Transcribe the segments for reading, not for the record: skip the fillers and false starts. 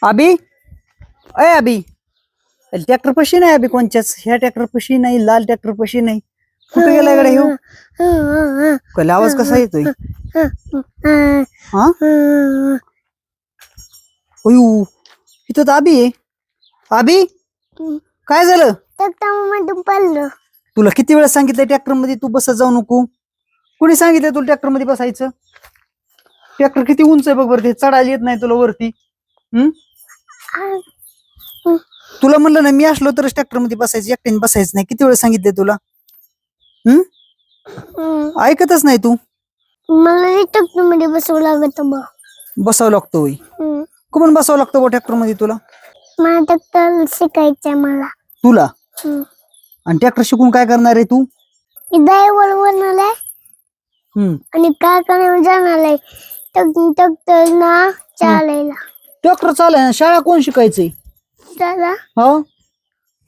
अभि अय अभि ट्रॅक्टर पशी नाही अभि कोणच्याच ह्या ट्रॅक्टर पशी नाही लाल ट्रॅक्टर पशी नाही कुठे गेला इकडे ह्यो कल आवाज कसा येतोय हा अयो इथं तर अभि आहे अभि काय झालं पडलं तुला किती वेळा सांगितलं ट्रॅक्टर मध्ये तू बसत जाऊ नको कुणी सांगितलं तुला ट्रॅक्टर मध्ये बसायचं ट्रॅक्टर किती उंच आहे बघ बरं ते चढायला येत नाही तुला वरती तुला म्हणलं ना मी असलो तरच ट्रॅक्टर मध्ये बसायचं एकट्याने बसायचं नाही किती वेळ सांगितले तुला ऐकतच नाही तू मला ट्रॅक्टर मध्ये बसवं लागत बसावं लागतो होय कुठून बसावं लागतं बा ट्रॅक्टर मध्ये तुला मला ट्रॅक्टर शिकायचंय मला तुला आणि ट्रॅक्टर शिकून काय करणार आहे तू ड्रायव्हर बनणार आहे आणि कारखान्यावर जाणार आहे ट्रॅक्टर ना चालायला ट्रॅक्टर चालाय शाळा कोण शिकायचंय दादा हो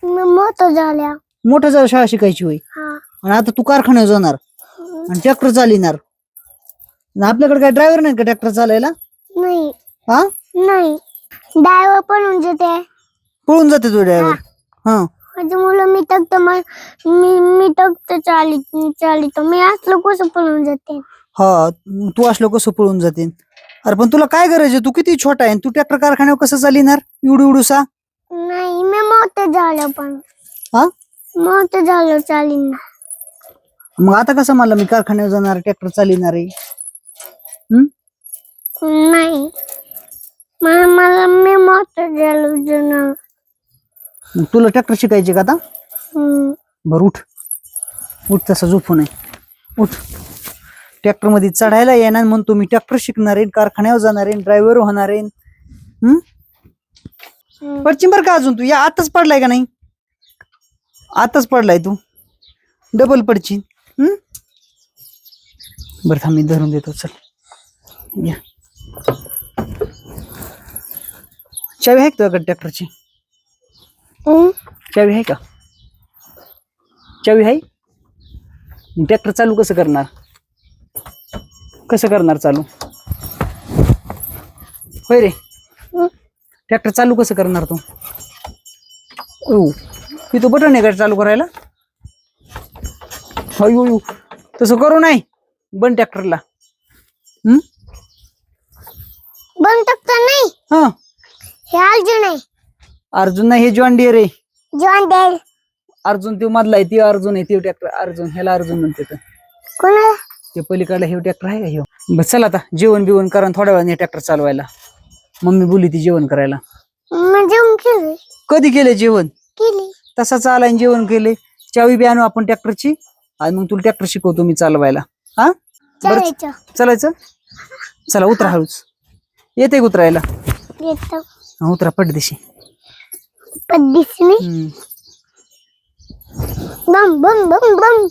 मोठं झाल्या मोठं जरा शाळा शिकायची होय आणि आता तू कारखान्यावर जाणार आणि ट्रॅक्टर चालिणार आपल्याकडे काय ड्रायव्हर नाही का ट्रॅक्टर चालायला नाही हा नाही ड्रायव्हर पळून जाते पळून जाते तू ड्रायव्हर हा माझ्या मुलं मी ट्रॅक्टर मी ट्रॅक्टर चालितो मी असलो कसं पळून जाते हा तू असलो कसं पळून जाते अरे पण तुला काय गरज आहे तू किती छोटा आहे तू ट्रॅक्टर कारखान्यावर कसं चालिणार एवढूसा नाही मी मोठं झालं पण हा मोठं झालं चालीन मग आता कसं मला मी कारखान्यावर जाणार ट्रॅक्टर चालिणार आहे नाही मला मी मोठं झालो जण मग तुला ट्रॅक्टर शिकायचे का आता बर उठ उठ तसा झोपू नये उठ ट्रॅक्टर मध्ये चढायला येणार म्हणतो मी ट्रॅक्टर शिकणार आहे कारखान्यावर जाणार आहे ड्रायव्हर होणार आहे पडचिन बर का अजून तू या आताच पडलाय का नाही आताच पडलाय तू डबल पडचिन बर थांब मी धरून देतो चल या चावी आहे का तुझ्याकडे ट्रॅक्टरची चावी आहे का चावी आहे ट्रॅक्टर चालू कसं करणार चालू होय रे ट्रॅक्टर चालू कसं करणार तू तू बटन आहे का चालू करायला अयो तसं करू नाही बंद ट्रॅक्टरला बंद ट्रॅक्टर नाही हा हे अर्जुन आहे अर्जुन नाही हे जॉन डियर आहे जॉन डेल अर्जुन तो मधला आहे ती अर्जुन आहे ती ट्रॅक्टर अर्जुन ह्याला अर्जुन म्हणते कोणाला ते पलीकडला हे ट्रॅक्टर आहे का हे बस चला आता जेवण बिवण करा थोड्या वेळाने ट्रॅक्टर चालवायला मम्मी बोलली ती जेवण करायला म्हणजे कधी केले जेवण केली तसाच आलाय जेवण केले चावी बी आणू आपण ट्रॅक्टरची आणि मग तुला ट्रॅक्टर शिकवतो मी चालवायला हा चालायचं चालायचं चला उतरा हळूच येते उतरायला येतो उतरा पडदेशी पद्धतीने बम बम बम बम